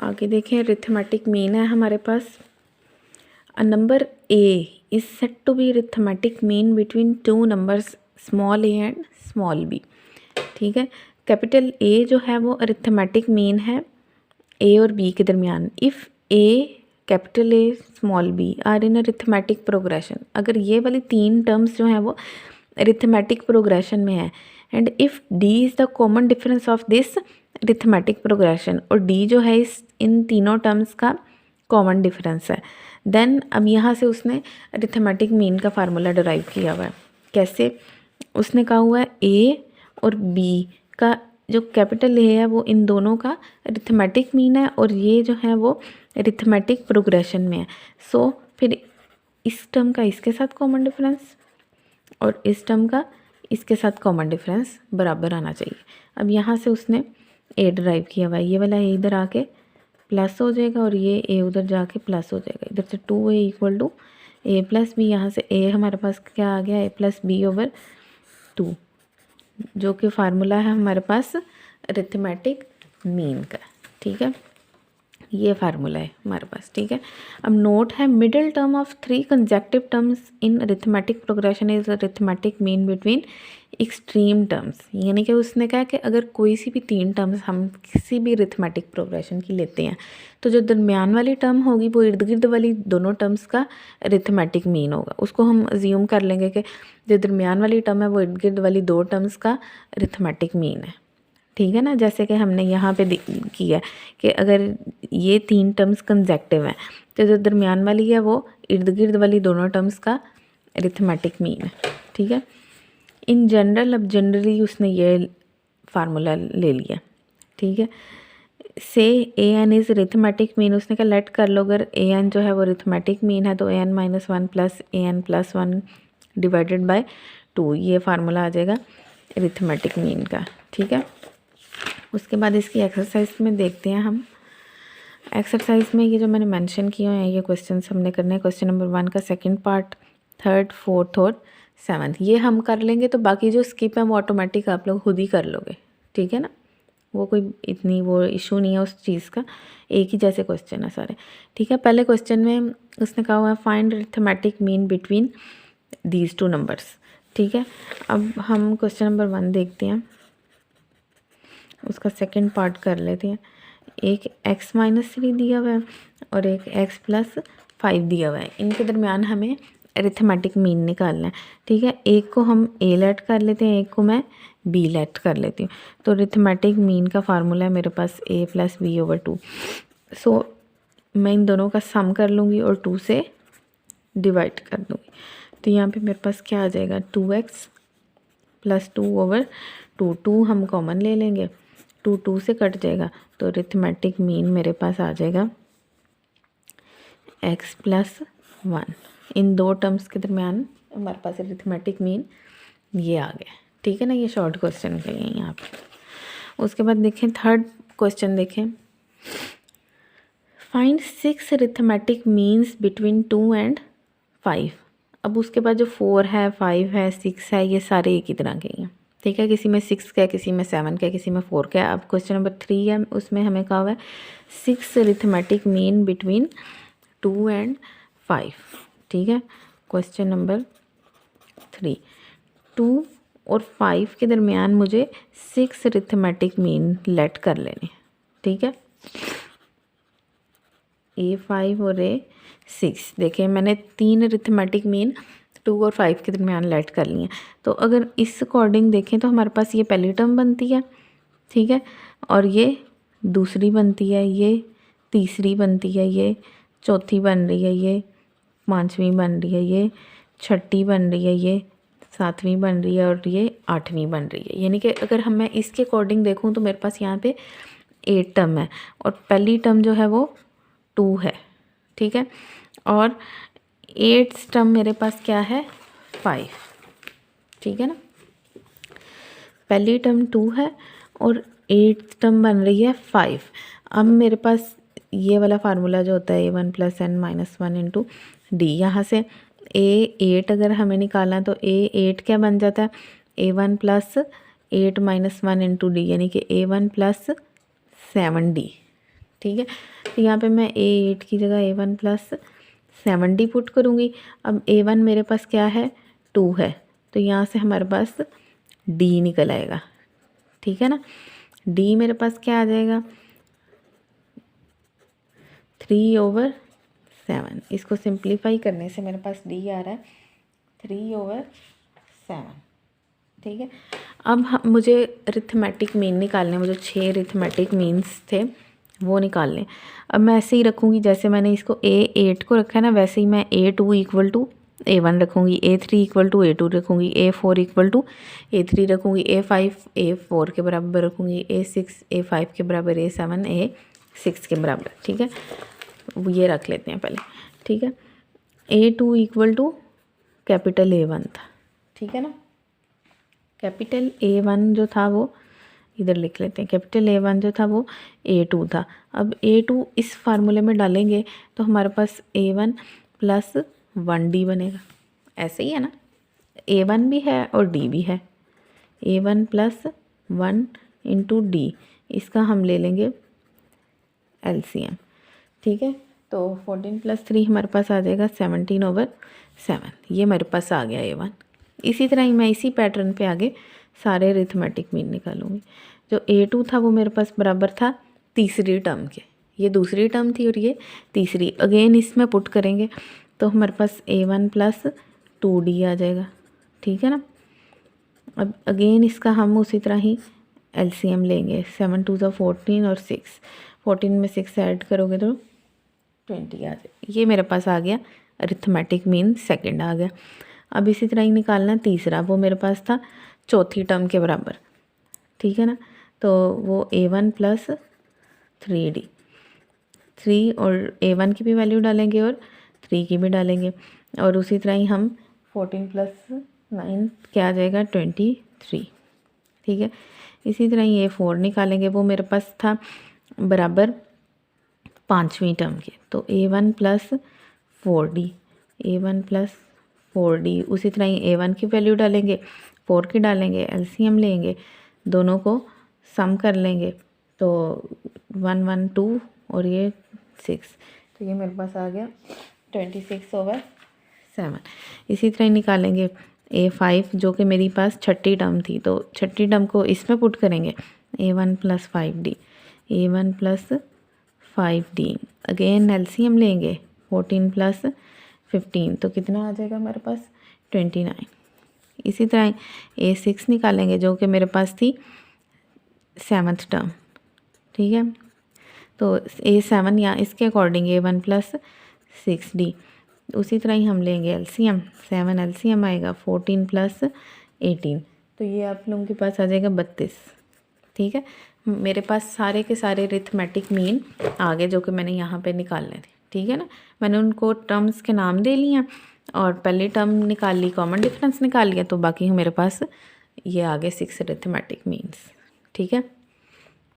आगे देखें, arithmetic mean है हमारे पास। A number a is set to be arithmetic mean between two numbers small a and small b. ठीक है, कैपिटल ए जो है वो अरिथमेटिक मीन है ए और बी के दरमियान। If A, capital A, small B are in arithmetic progression, अगर ये वाली तीन टर्म्स जो हैं वो अरिथमेटिक प्रोग्रेशन में है, and if D is the common difference of this arithmetic progression, और डी जो है इस इन तीनों टर्म्स का कॉमन डिफरेंस है, देन अब यहाँ से उसने अरिथमेटिक मीन का फार्मूला डिराइव किया हुआ है। कैसे? उसने कहा हुआ है ए और बी का जो कैपिटल ए है वो इन दोनों का अरिथमेटिक मीन है, और ये जो है वो अरिथमेटिक प्रोग्रेशन में है। सो फिर इस टर्म का इसके साथ कॉमन डिफरेंस और इस टर्म का इसके साथ कॉमन डिफरेंस बराबर आना चाहिए। अब यहाँ से उसने ए ड्राइव किया हुआ है, ये वाला ए इधर आके प्लस हो जाएगा और ये ए उधर जाके प्लस हो जाएगा। इधर से 2a equal to A plus B, यहाँ से ए हमारे पास क्या आ गया, ए प्लस बी ओवर 2, जो कि फार्मूला है हमारे पास अरिथमेटिक मीन का। ठीक है, ये फार्मूला है हमारे पास। ठीक है, अब नोट है, middle term of 3 consecutive terms in arithmetic progression is arithmetic mean between extreme terms. यानी कि उसने कहा कि अगर कोई सी भी 3 टर्म्स हम किसी भी अरिथमेटिक प्रोग्रेशन की लेते हैं तो जो दरमियान वाली टर्म होगी वो इर्द गिर्द वाली दोनों टर्म्स का अरिथमेटिक मीन होगा। उसको हम अज्यूम कर लेंगे कि जो दरमियान वाली टर्म है वो इर्द गिर्द वाली 2 टर्म्स का अरिथमेटिक मीन है। ठीक है ना, जैसे कि हमने यहाँ पे किया कि अगर ये 3 टर्म्स कंसेक्टिव हैं तो जो दरमियान वाली है वो इर्द गिर्द वाली दोनों टर्म्स का अरिथमेटिक मीन है। ठीक है, इन जनरल अब जनरली उसने ये फार्मूला ले लिया। ठीक है, से A N is arithmetic mean, उसने कहा लेट कर लो, अगर ए एन जो है वो अरिथमेटिक मीन है तो a n minus 1 plus a n plus 1 divided by 2, ये फार्मूला आ जाएगा अरिथमेटिक मीन का। ठीक है, उसके बाद इसकी एक्सरसाइज में देखते हैं हम। एक्सरसाइज में ये जो मैंने मेंशन किए हैं ये क्वेश्चंस हमने करने हैं। क्वेश्चन नंबर 1 का सेकंड पार्ट, थर्ड, फोर्थ और 7th ये हम कर लेंगे, तो बाकी जो स्किप है वो ऑटोमेटिक आप लोग खुद ही कर लोगे। ठीक है ना, वो कोई इतनी वो इशू नहीं है उस चीज़ का, एक ही जैसे क्वेश्चन है सारे। ठीक है, पहले क्वेश्चन में उसने कहा हुआ है find arithmetic mean between these 2 numbers. ठीक है, अब हम क्वेश्चन नंबर 1 देखते हैं, उसका सेकंड पार्ट कर लेते हैं। एक x माइनस 3 दिया हुआ है और एक x प्लस 5 दिया हुआ है, इनके दरमियान हमें अरिथमेटिक मीन निकालना है। ठीक है, एक को हम a लेट कर लेते हैं, एक को मैं b लेट कर लेती हूँ। तो अरिथमेटिक मीन का फार्मूला है मेरे पास a प्लस बी ओवर 2। सो मैं इन दोनों का सम कर लूँगी और 2 से डिवाइड कर दूँगी। तो यहाँ पे मेरे पास क्या आ जाएगा, 2x प्लस 2 ओवर 2, 2 हम कॉमन ले लेंगे, 2 2 से कट जाएगा, तो अरिथमेटिक मीन मेरे पास आ जाएगा x प्लस 1। इन 2 टर्म्स के दरमियान हमारे पास अरिथमेटिक मीन ये आ गया। ठीक है ना, ये शॉर्ट क्वेश्चन के लिए यहाँ पे। उसके बाद देखें थर्ड क्वेश्चन, देखें find 6 arithmetic means between 2 and 5। अब उसके बाद जो 4 है, 5 है, 6 है, ये सारे एक ही तरह के हैं। ठीक है, किसी में 6 का है, किसी में 7 का है, किसी में 4 का है। अब क्वेश्चन नंबर 3 है, उसमें हमें कहा हुआ है 6 अरिथमेटिक मीन बिटवीन 2 एंड 5। ठीक है, क्वेश्चन नंबर 3, 2 और 5 के दरमियान मुझे 6 अरिथमेटिक मीन लेट कर लेने। ठीक है, A5 और A6, देखें मैंने 3 अरिथमेटिक मीन 2 और 5 के दरमियान लेट कर लिए। तो अगर इस अकॉर्डिंग देखें तो हमारे पास ये पहली टर्म बनती है। ठीक है, और ये दूसरी बनती है, ये तीसरी बनती है, ये चौथी बन रही है, ये पांचवी बन रही है, ये छठी बन रही है, ये सातवीं बन रही है और ये आठवीं बन रही है। यानी कि अगर मैं इसके अकॉर्डिंग देखूँ तो मेरे पास यहाँ पे 8 टर्म है और पहली टर्म जो है वो 2 है। ठीक है, और 8th टर्म मेरे पास क्या है, 5। ठीक है ना, पहली टर्म 2 है और 8th टर्म बन रही है 5। अब मेरे पास ये वाला फार्मूला जो होता है a1 plus n minus 1 into D, यहाँ से a8 अगर हमें निकालना तो a8 क्या बन जाता है, a1 plus 8 minus 1 into D, यानी कि a1 प्लस 7d। ठीक है, तो यहाँ पे मैं A8 की जगह A1 प्लस 7D पुट करूँगी। अब A1 मेरे पास क्या है, 2 है, तो यहाँ से हमारे पास D निकल आएगा, ठीक है ना। D मेरे पास क्या आ जाएगा, 3/7। इसको सिंप्लीफाई करने से मेरे पास D आ रहा है 3/7, ठीक है। अब मुझे अरिथमेटिक मीन निकालने, मुझे 6 अरिथमेटिक मीन्स थे वो निकालने। अब मैं ऐसे ही रखूँगी जैसे मैंने इसको A8 को रखा है ना, वैसे ही मैं A2 इक्वल टू A1 रखूँगी, A3 इक्वल टू A2 रखूँगी, A4 इक्वल टू A3 रखूँगी, A5 A4 के बराबर रखूँगी, A6 A5 के बराबर, A7 A6 के बराबर, ठीक है। ये रख लेते हैं पहले, ठीक है। A2 equal to capital A1 था, ठीक है ना। कैपिटल A1 जो था वो इधर लिख लेते हैं, कैपिटल A1 जो था वो A2 था। अब A2 इस फार्मूले में डालेंगे तो हमारे पास A1 प्लस 1D बनेगा, ऐसे ही है ना। A1 भी है और D भी है, A1 प्लस 1 इंटू D, इसका हम ले लेंगे LCM, ठीक है। तो 14 प्लस 3 हमारे पास आ जाएगा 17/7, ये मेरे पास आ गया A1। इसी तरह ही मैं इसी पैटर्न पे आगे सारे अरिथमेटिक मीन निकालूंगी। जो A2 था वो मेरे पास बराबर था तीसरी टर्म के, ये दूसरी टर्म थी और ये तीसरी, अगेन इसमें पुट करेंगे तो हमारे पास A1 प्लस 2D आ जाएगा, ठीक है ना। अब अगेन इसका हम उसी तरह ही LCM लेंगे, 7 2 14 और 6, 14 में 6 ऐड करोगे तो 20 आ जाए। ये मेरे पास आ गया अरिथमेटिक मीन सेकंड आ गया। अब इसी तरह ही निकालना तीसरा, वो मेरे पास था चौथी टर्म के बराबर, ठीक है ना। तो वो A1 प्लस 3D, 3 और A1 की भी वैल्यू डालेंगे और 3 की भी डालेंगे, और उसी तरह ही हम 14 प्लस 9 क्या आ जाएगा 23, ठीक है। इसी तरह ही A4 निकालेंगे, वो मेरे पास था बराबर 5वीं टर्म के, तो A1 plus 4D, A1 plus 4D, उसी तरह ही A1 की वैल्यू डालेंगे, 4 की डालेंगे, LCM लेंगे, दोनों को सम कर लेंगे, तो 1 1 2 और ये 6, तो ये मेरे पास आ गया 26/7। इसी तरह ही निकालेंगे A5 जो कि मेरी पास छठी टर्म थी, तो छठी टर्म को इसमें पुट करेंगे, A1 plus 5D, A1 plus 5D, again LCM लेंगे, 14 प्लस 15, तो कितना आ जाएगा हमारे पास 29। इसी तरह A6 निकालेंगे जो कि मेरे पास थी 7th टर्म, ठीक है। तो A7 या इसके अकॉर्डिंग A1 प्लस 6D, उसी तरह ही हम लेंगे LCM, 7 LCM आएगा, 14 प्लस 18, तो ये आप लोगों के पास आ जाएगा 32, ठीक है। मेरे पास सारे के सारे अरिथमेटिक मीन आ गए जो कि मैंने यहाँ पे निकालने थे, ठीक है ना। मैंने उनको टर्म्स के नाम दे लिए और पहली टर्म निकाल ली, कॉमन डिफरेंस निकाल लिया, तो बाकी मेरे पास ये आ गए 6 अरिथमेटिक मीन्स, ठीक है।